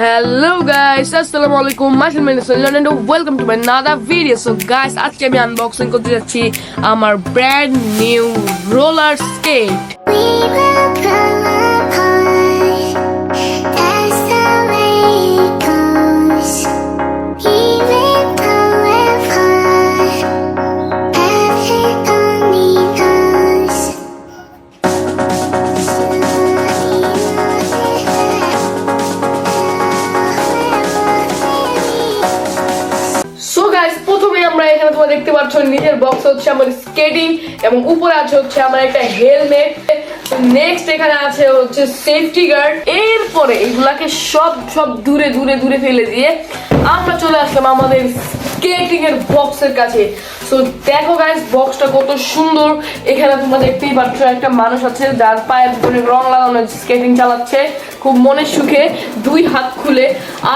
Hello guys, assalamualaikum. My name is Salman and welcome to my another video. So guys, আজকে আমি unboxing করতে যাচ্ছি আমার brand new roller skate. We will come apart. That's the way it goes. Even though we're far, everyone knows. So guys, প্রথমে আমরা এখানে তোমরা দেখতে পাচ্ছ নিচের বক্স হচ্ছে আমার স্কেটিং এবং উপরে আছে হচ্ছে আমার একটা হেলমেট। নেক্সট এখানে আছে হচ্ছে সেফটি গার্ড। এরপরে এগুলাকে সব দূরে দূরে দূরে ফেলে দিয়ে আমরা চলে আসলাম আমাদের স্কেটিং এর বক্সের কাছে। সো দেখো গাইস, বক্সটা কত সুন্দর। এখানে তোমরা দেখতেই পাচ্ছ একটা মানুষ আছে যার পায়ের উপরে রং লাগানো, স্কেটিং চালাচ্ছে খুব মনের সুখে, দুই হাত খুলে।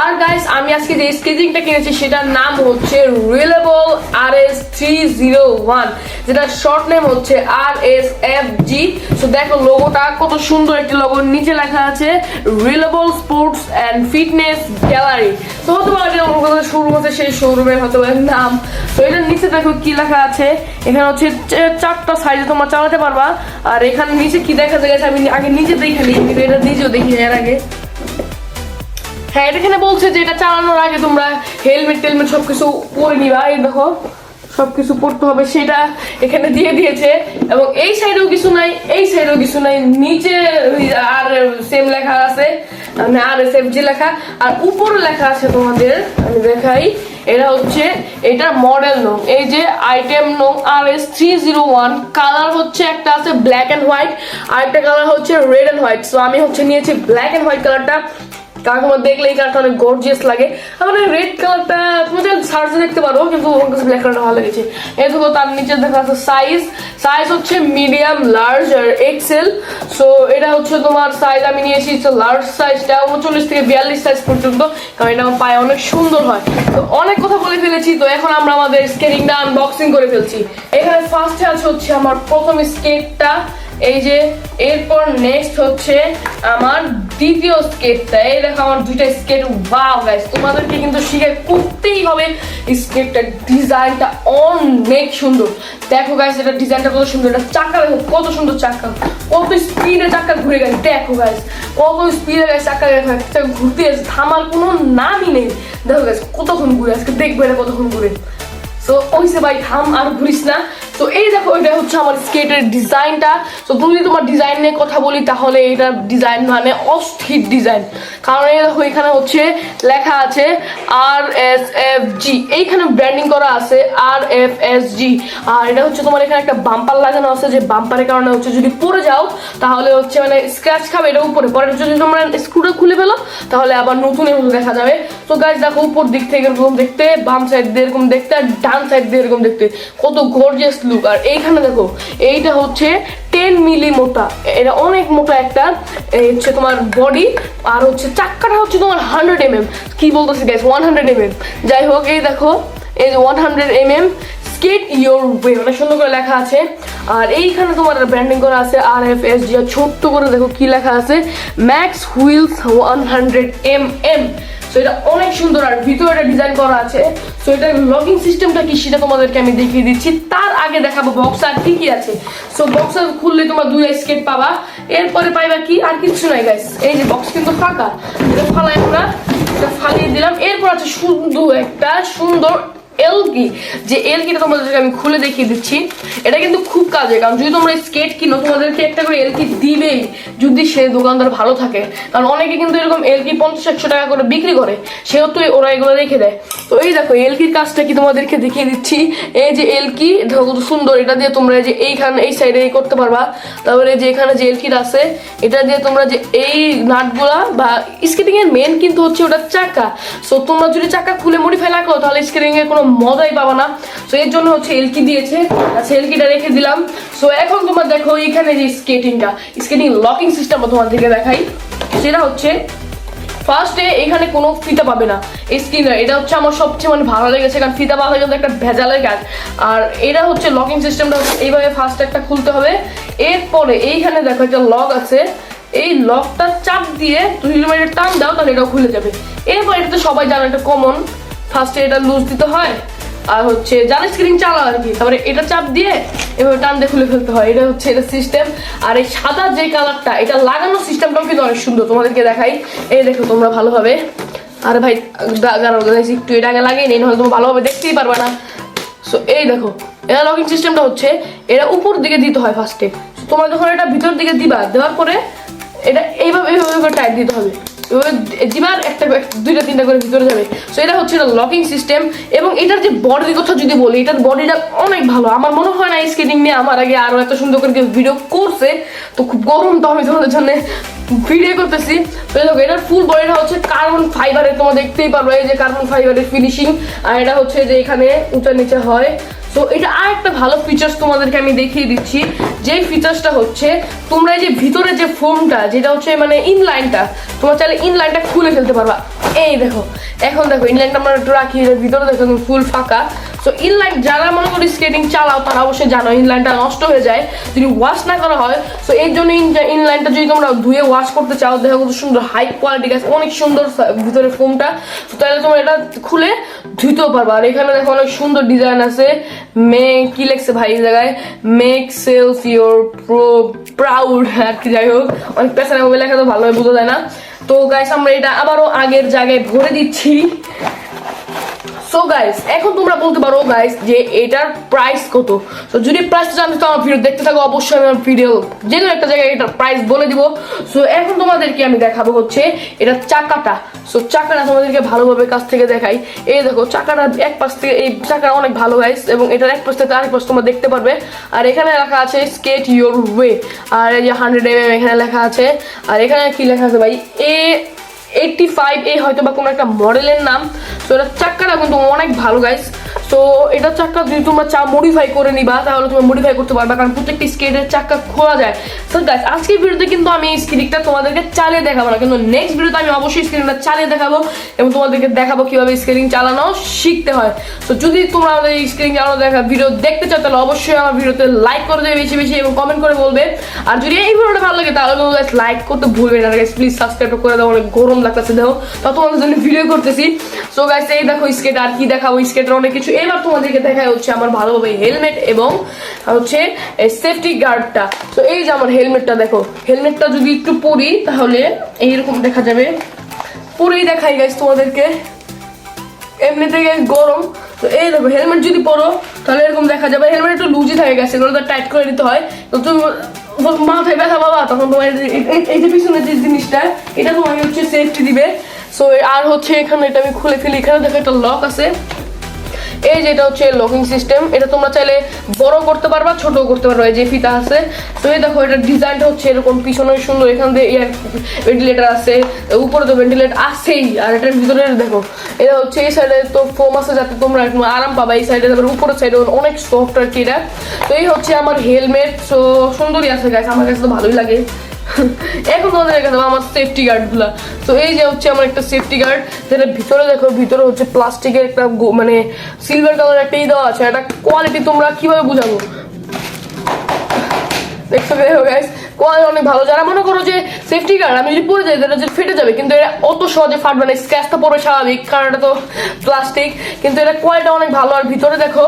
আর গাইস, আমি আজকে যে স্কেটিংটা কিনেছি সেটার নাম হচ্ছে রিলেবল RS301, যেটা শর্ট নেম হচ্ছে RSFG। সো দেখো লোগোটা কত সুন্দর একটি লোগো, নিচে লেখা আছে reliable sports and fitness gallery. তো হতে পারে শোরুম হচ্ছে সেই শোরুমের হতে পারে নাম। তো এটার নিচে দেখো কি লেখা আছে, এখানে হচ্ছে 4টা সাইজে তোমরা চালাতে পারবা। আর এখানে নিচে কি দেখা গেছে আমি আগে নিচে দেখে নিই, এটা নিজেও দেখি এর আগে। হ্যাঁ, এখানে বলছে যে এটা চালানোর আগে তোমরা হেলমেট টেলমেট সবকিছু পরে নিবা। এই দেখো সবকিছু পড়তে হবে সেটা এখানে দিয়ে দিয়েছে। এবং এই সাইডেও কিছু নাই, এই সাইডেও কিছু নাই, নিচে আর সেম লেখা আছে মানে RSFG লেখা, আর উপরে লেখা আছে তোমাদের আমি দেখাই। এটা হচ্ছে এটার মডেল নো, এই যে আইটেম নো RS301। কালার হচ্ছে একটা আছে ব্ল্যাক এন্ড হোয়াইট, আর একটা কালার হচ্ছে রেড এন্ড হোয়াইট। সো আমি হচ্ছে নিয়েছি ব্ল্যাক এন্ড হোয়াইট কালারটা, কারণ তোমার দেখলে এই কালারটা অনেক গর্জিয়াস লাগে। মানে রেড কালারটা তুমি সার্চে দেখতে পারো, কিন্তু আমার কাছে ব্ল্যাক কালারটা ভালো লেগেছে। এই দেখো তার নিচে দেখা যাচ্ছে সাইজ হচ্ছে মিডিয়াম, লার্জ আর এক্সেল। সো এটা হচ্ছে তোমার সাইজ আমি নিয়েছি লার্জ সাইজটা, 39 থেকে 42 সাইজ পর্যন্ত, কারণ এটা আমার পায়ে অনেক সুন্দর হয়। তো অনেক কথা বলে ফেলেছি, তো এখন আমরা আমাদের স্কেটিংটা আনবক্সিং করে ফেলছি। এখানে ফার্স্টে আছে হচ্ছে আমার প্রথম স্কেটটা, এই যে। এরপর নেক্সট হচ্ছে আমার দ্বিতীয় স্কেটটা। এই দেখো আমার দুইটা স্কেট। ওয়াও গাইস, তোমাদেরকে কিন্তু শিখে করতেই হবে। স্কেটটার ডিজাইনটা অনেক সুন্দর। দেখো গাইস, এটা ডিজাইনটা কত সুন্দর, এটা চাকা দেখো কত সুন্দর, চাকা কত স্পিডে চাকা ঘুরে গেছে। দেখো গাইস কত স্পিডে গাইস চাকা ঘুরতে আছে, থামার কোনো নামই নেই। দেখো গাইস কতক্ষণ ঘুরে, আজকে দেখবো এটা কতক্ষণ ঘুরে। সো ওইসে ভাই থাম আর ঘুরিস না। তো এই দেখো এটা হচ্ছে আমার স্কেটের ডিজাইনটা। তো তুমি যদি তোমার ডিজাইন নিয়ে কথা বলি তাহলে এটা ডিজাইন মানে অস্থির ডিজাইন, কারণ এই দেখো এখানে হচ্ছে লেখা আছে RSFG, এইখানে ব্র্যান্ডিং করা আছে RFSG। আর এটা হচ্ছে তোমার এখানে একটা বাম্পার লাগানো আছে, যে বাম্পারের কারণে হচ্ছে যদি পড়ে যাও তাহলে হচ্ছে মানে স্ক্র্যাচ খাবে এটা উপরে, পরে যদি তোমরা স্ক্রুটা খুলে ফেলো তাহলে আবার নতুনের মতো দেখা যাবে। তো গাইস দেখো উপর দিক থেকে এরকম দেখতে, বাম সাইড দিয়ে এরকম দেখতে, আর ডান সাইড দিয়ে এরকম দেখতে, কত গর্জিয়াস লুক। আর এইখানে দেখো এইটা হচ্ছে 10 মিলি মোটা, এটা অনেক মোটা একটা হচ্ছে তোমার বডি। আর হচ্ছে চাক্কাটা হচ্ছে তোমার 100 mm, কি বলতেছি গাইস 100 mm। যাই হোক এই দেখো এই যে 100 mm স্কেট ইয়োর ওয়ে, অনেক সুন্দর করে লেখা আছে। আর এইখানে তোমার ব্র্যান্ডিং করা আছে RFSG, আর ছোট্ট করে দেখো কি লেখা আছে ম্যাক্স হুইলস 100 mm। সো এটা অনেক সুন্দর, আর ভিতরে এটা ডিজাইন করা আছে। সো এটার লকিং সিস্টেমটা কি সেটা তোমাদেরকে আমি দেখিয়ে দিচ্ছি, তার আগে দেখাবো বক্স আর কি কি আছে। সো বক্স খুললে তোমার দুইটা স্কেট পাবা, এরপরে পাইবা কি আর কিছু নাই গাইস। এই যে বক্স কিন্তু ফাঁকা, এটা ফালাই আমরা, এটা ফালিয়ে দিলাম। এরপর আছে শুধু একটা সুন্দর এলকি, যে এলকিটা তোমাদেরকে আমি খুলে দেখিয়ে দিচ্ছি। এটা কিন্তু খুব কাজে, কারণ যদি তোমরা স্কেট কিনো তোমাদেরকে একটা করে এলকি দিবেই, যদি সে দোকানদার ভালো থাকে। কারণ অনেকে কিন্তু এরকম এলকি 50-100 টাকা করে বিক্রি করে, সেহেতু ওরা এগুলো রেখে দেয়। তো এই দেখো এলকির কাজটা কি তোমাদেরকে দেখিয়ে দিচ্ছি। এই যে এলকি দেখো কত সুন্দর, এটা দিয়ে তোমরা যে এইখানে এই সাইডে করতে পারবা। তারপরে যে এখানে যে এলকিটা আছে এটা দিয়ে তোমরা যে এই নাটগুলা, বা স্কেটিং এর মেন কিন্তু হচ্ছে ওটা চাকা। সো তোমরা যদি চাকা খুলে মডিফাই না করো তাহলে স্কেটিং এর কোনো মজাই পাবা না। সো এর জন্য হচ্ছে এলকি দিয়েছে, আচ্ছা এলকিটা রেখে দিলাম। সো এখন তোমার দেখো এখানে যে স্কেটিং লকিং সিস্টেমটা তোমাদেরকে দেখাই। সেটা হচ্ছে ফার্স্টে এখানে কোনো ফিতা পাবে না এই স্ক্রিনার, এটা হচ্ছে আমার সবচেয়ে মানে ভালো লেগেছে, কারণ ফিতা পাওয়া কিন্তু একটা ভেজালের কাজ। আর এটা হচ্ছে লকিং সিস্টেমটা এইভাবে ফার্স্ট একটা খুলতে হবে। এরপরে এইখানে দেখো একটা লক আছে, এই লকটা চাপ দিয়ে তুমি যদি এটা টান দাও তাহলে এটাও খুলে যাবে। এরপর এটা তো সবাই জানো, এটা কমন, ফার্স্টে এটা লুজ দিতে হয় আর হচ্ছে যারা স্ক্রিন চালাও আর কি, তারপরে এটা চাপ দিয়ে এভাবে টান দিয়ে খুলে ফেলতে হয়। এটা হচ্ছে এটা সিস্টেম। আর এই সাদা যে কালারটা, এটা লাগানোর সিস্টেমটাও কিন্তু অনেক সুন্দর, তোমাদেরকে দেখাই। এই দেখো তোমরা ভালোভাবে, আরে ভাই একটু এটা আগে লাগিয়ে নেই, নাহলে তোমরা ভালোভাবে দেখতেই পারবে না। সো এই দেখো এটা লকিং সিস্টেমটা হচ্ছে এটা উপর দিকে দিতে হয় ফার্স্টে। তোমরা যখন এটা ভিতর দিকে দিবা, দেওয়ার পরে এটা এইভাবে এইভাবে টাইট দিতে হবে, দিবার একটা দুইটা তিনটা করে ভিতরে যাবে। সো এটা হচ্ছে এটা লকিং সিস্টেম। এবং এটার যে বডির কথা যদি বলি, এটার বডিটা অনেক ভালো। আমার মনে হয় না স্কেটিং নিয়ে আমার আগে আরো এত সুন্দর করে কেউ ভিডিও করছে। তো খুব গরম, তো আমি তোমাদের জন্য ভিডিও করতেছি। তো দেখো এটার ফুল বডিটা হচ্ছে কার্বন ফাইবারের, তোমরা দেখতেই পারবে এই যে কার্বন ফাইবারের ফিনিশিং। আর এটা হচ্ছে যে এখানে উঁচা নিচে হয়। সো এটা আর একটা ভালো ফিচার্স তোমাদেরকে আমি দেখিয়ে দিচ্ছি। যেই ফিচার্সটা হচ্ছে তোমরা এই যে ভিতরে যে ফোমটা, যেটা হচ্ছে মানে ইনলাইনটা, তোমরা চাইলে ইনলাইনটা খুলে ফেলতে পারবা। এই দেখো এখন দেখো ইনলাইনটা আমরা একটু রাখি, ভিতরে দেখো ফুল ফাঁকা। সো ইনলাইন যারা মনে করি স্কেটিং চালাও তারা অবশ্যই জানো ইনলাইনটা নষ্ট হয়ে যায় যদি ওয়াশ না করা হয়। সো এর জন্য ইনলাইনটা যদি তোমরা ধুয়ে ওয়াশ করতে চাও, দেখো কত সুন্দর হাই কোয়ালিটি গাছ, অনেক সুন্দর ভিতরে ফোমটা। তাহলে তোমরা এটা খুলে ধুতেও পারবা। আর এখানে দেখো অনেক সুন্দর ডিজাইন আছে। কি লেখছে ভাই এই জায়গায়, মেক সেলফ ইউর প্রাউড আর কি, যাই হোক অনেক পেছনে মোবাইল লেখা তো ভালোভাবে বোঝা যায় না। তো গাইস আমরা এটা আবারও আগের জায়গায় ভরে দিচ্ছি। সো গাইস এখন তোমরা বলতে পারো গাইস যে এটার প্রাইস কত। তো যদি প্রাইসটা জানতে তো আমার ভিডিও দেখতে থাকো, অবশ্যই আমার ভিডিও যে কোনো একটা জায়গায় এটার প্রাইস বলে দিব। সো এখন তোমাদেরকে আমি দেখাবো হচ্ছে এটার চাকাটা। সো চাকাটা তোমাদেরকে ভালোভাবে কাছ থেকে দেখাই। এই দেখো চাকাটা এক পাশ থেকে, এই চাকাটা অনেক ভালো গাইস, এবং এটার এক পাশ থেকে আরেক পাশ তোমরা দেখতে পারবে। আর এখানে লেখা আছে স্কেট ইউর ওয়ে, আর এই যে 100 এখানে লেখা আছে। আর এখানে কি লেখা আছে ভাই, 85 এই হয়তো বা কোনো একটা মডেলের নাম। তো এটার চাক্কাটা কিন্তু অনেক ভালো গাইস। তো এটার চাক্কা যদি তোমরা চাও মডিফাই করে নিবা, তাহলে তুমি মডিফাই করতে পারবা, কারণ প্রত্যেকটি স্কেটের চাক্কা খোলা যায়। তো গাইস আজকের ভিডিওতে কিন্তু আমি এই স্কেটিংটা তোমাদেরকে চালিয়ে দেখাবো না, কিন্তু নেক্সট ভিডিওতে আমি অবশ্যই স্কেটিংটা চালিয়ে দেখাবো এবং তোমাদেরকে দেখাবো কিভাবে স্কেটিং চালানো শিখতে হয়। তো যদি তোমরা আমাদের এই স্কেটিং চালানো ভিডিও দেখতে চাও, তাহলে অবশ্যই আমার ভিডিওতে লাইক করে দেবে বেশি বেশি এবং কমেন্ট করে বলবে। আর যদি এই ভিডিওটা ভালো লাগে তাহলে গাইস লাইক করতে ভুলবে না গাইস, প্লিজ সাবস্ক্রাইব করে দাও, অনেক গরম লাগতেছে দেখো, তো তোমাদের জন্য ভিডিও করতেছি। সো গাইস এই দেখো স্কেট, আর কি দেখাবো, স্কেটের অনেক কিছু। এবার তোমাদেরকে দেখায় হচ্ছে আমার ভালোভাবে হেলমেট এবং হচ্ছে সেফটি গার্ডটা। তো এই যে আমার হেলমেটটা দেখো, হেলমেটটা যদি একটু পরি তাহলে এইরকম দেখা যাবে। পরেই দেখাই গাইস তোমাদেরকে, এমনিতে গাইস গরম। তো এই দেখো হেলমেট যদি পরো তাহলে এরকম দেখা যাবে। হেলমেট একটু লুজি থাকে গেছে, এগুলো টাইট করে দিতে হয়। তো তুমি মাথায় ব্যথা বাবা, তখন তোমার এই যে পিছনে যে জিনিসটা, এটা তোমাকে হচ্ছে সেফটি দিবে। সো আর হচ্ছে এখানে এটা আমি খুলে ফেলি, এখানে দেখো একটা লক আছে। এই যে এটা হচ্ছে লকিং সিস্টেম, এটা তোমরা চাইলে বড় করতে পারবা ছোট করতে পারবা, এই যে ফিতা আছে। তো এই দেখো এটার ডিজাইনটা হচ্ছে এরকম, পিছনে সুন্দর, এখান দিয়ে এয়ার ভেন্টিলেটর আছে, উপরে তো ভেন্টিলেটর আছেই। আর এটার ভিতরে দেখো এটা হচ্ছে এই সাইডে তো ফোম আছে যাতে তোমরা একটু আরাম পাবা এই সাইডে, তারপরে উপরের সাইডে অনেক সফট আর কি এটা। তো এই হচ্ছে আমার হেলমেট। সো সুন্দরই আছে গাইস, আমার কাছে তো ভালোই লাগে। এখন তোমাদের দেখা যাবে আমার সেফটি গার্ড গুলা। তো এই যে হচ্ছে আমার একটা সেফটি গার্ড, যেটা ভিতরে দেখো, ভিতরে হচ্ছে প্লাস্টিকের একটা মানে সিলভার কালার একটা দেওয়া আছে। এটা কোয়ালিটি তোমরা কিভাবে বুঝাবো, দেখছো গাইস কোয়ালিটি অনেক ভালো। যারা মনে করো যে সেফটি গার্ড আমি যদি পরে যাই এটা যে ফেটে যাবে, কিন্তু এটা অত সহজে ফাটবে না, স্ক্র্যাচটা পরে স্বাভাবিক, কারণ এটা তো প্লাস্টিক, কিন্তু এটা কোয়ালিটি অনেক ভালো। আর ভিতরে দেখো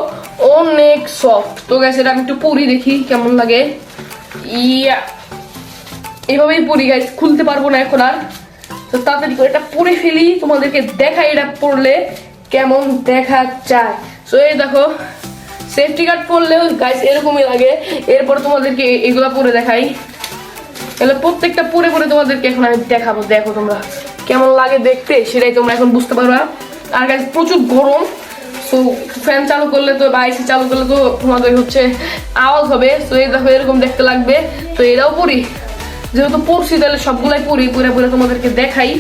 অনেক সফট। তো গাইস এটা আমি একটু পরি দেখি কেমন লাগে। ইয়া এইভাবেই পরি গাইস, খুলতে পারবো না এখন আর। তো তাড়াতাড়ি করে এটা পরে ফেলি, তোমাদেরকে দেখাই এটা পরলে কেমন দেখা যায়। সো এই দেখো সেফটি গার্ড পরলেও গাইস এরকমই লাগে। এরপর তোমাদেরকে এগুলা পরে দেখাই, তাহলে প্রত্যেকটা পরে পরে তোমাদেরকে এখন আমি দেখাবো, দেখো তোমরা কেমন লাগে দেখতে, সেটাই তোমরা এখন বুঝতে পারবা। আর গাইস প্রচুর গরম, সো ফ্যান চালু করলে তো বা এসি চালু করলে তো তোমাদের হচ্ছে আওয়াজ হবে। সো এই দেখো এরকম দেখতে লাগবে। তো এরাও পরি, যেহেতু পড়ছি তাহলে সবগুলাই পরি, পরে পরে তোমাদেরকে দেখাই।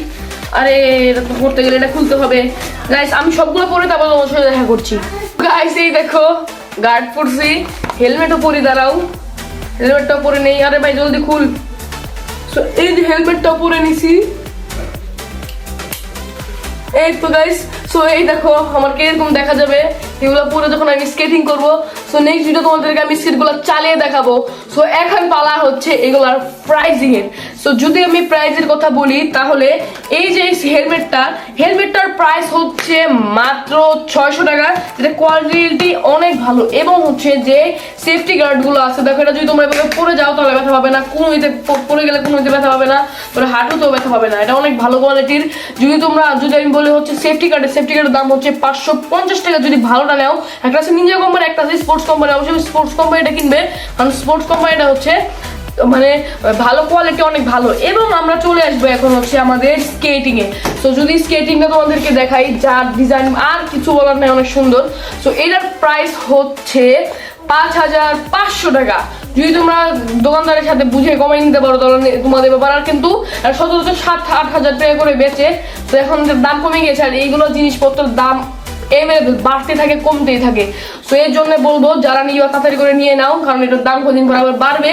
আরে এটা তো পড়তে গেলে এটা খুলতে হবে গাইস, আমি সবগুলো পরে তারপর তোমার সাথে দেখা করছি। গাইস এই দেখো গার্ড পরছি, হেলমেটও পরি, দাঁড়াও হেলমেটটাও পরে নেই। আরে ভাই জলদি খুল। সো এই যে হেলমেটটাও পরে নিছি। এই তো গাইস সো এই দেখো আমার কিরকম দেখা যাবে এগুলো পরে যখন আমি স্কেটিং করবো। সো নেক্সট ভিডিও তোমাদেরকে আমি স্কেটগুলো চালিয়ে দেখাবো। সো এখন পালা হচ্ছে এগুলার প্রাইজিং এর। সো যদি আমি প্রাইজের কথা বলি তাহলে এই যে হেলমেটটার প্রাইস হচ্ছে মাত্র 600 টাকা, যেটা কোয়ালিটি অনেক ভালো এবং হচ্ছে যে সেফটি গার্ড গুলো আছে দেখো, এটা যদি তোমরা এভাবে পরে যাও তাহলে ব্যথা পাবে না, কোনোতে পরে গেলে কোনোতে ব্যথা পাবে না, তোমরা হাঁটুতেও ব্যথা পাবে না, এটা অনেক ভালো কোয়ালিটির। যদি আমি বলি হচ্ছে সেফটি গার্ডের দাম হচ্ছে 550 টাকা যদি ভালোটা নাও। একটা আছে নিনজা কোম্পানি, একটা আছে স্পোর্টস কোম্পানি, অবশ্যই স্পোর্টস কোম্পানিটা কিনবে কারণ স্পোর্টস কোম্পানিটা হচ্ছে মানে ভালো কোয়ালিটি, অনেক ভালো। এবং আমরা চলে আসবো এখন হচ্ছে আমাদের স্কেটিং এ। সো যদি স্কেটিংটা তোমাদেরকে দেখাই, যার ডিজাইন আর কিছু বলার নেই, অনেক সুন্দর। সো এটার প্রাইস হচ্ছে 5500 টাকা। যদি তোমরা দোকানদারের সাথে বুঝে কমাই নিতে পারো তাহলে তোমাদের ব্যাপার। আর কিন্তু সচরাচর 7-8 হাজার টাকা করে বেচে, তো এখন দাম কমে গেছে। আর এইগুলো জিনিসপত্রের দাম বাড়তে থাকে, কমতেই থাকে। তো এর জন্য বলবো যারা নিবা তাড়াতাড়ি করে নিয়ে নাও, কারণ এটার দাম কদিন পর আবার বাড়বে।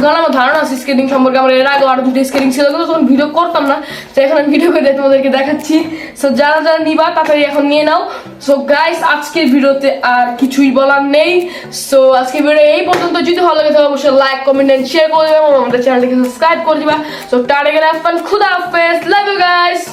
কারণ আমার ধারণা আছে স্কেটিং সম্পর্কে, আমার এর আগে আরো 2টি স্কেটিং ছিল কিন্তু তখন ভিডিও করতাম না, তো এখন আমি ভিডিও করে তোমাদেরকে দেখাচ্ছি। সো যারা নিবা তাড়াতাড়ি এখন নিয়ে নাও। সো গাইস আজকের ভিডিওতে আর কিছুই বলার নেই। সো আজকের ভিডিও এই পর্যন্ত। যদি ভালো লাগে তাহলে অবশ্যই লাইক, কমেন্ট এন্ড শেয়ার করে দিবা এবং আমাদের চ্যানেলটিকে সাবস্ক্রাইব করে দিবা। সো টাটা গেলে খুদা হাফেজ, লাভ ইউ গাইস।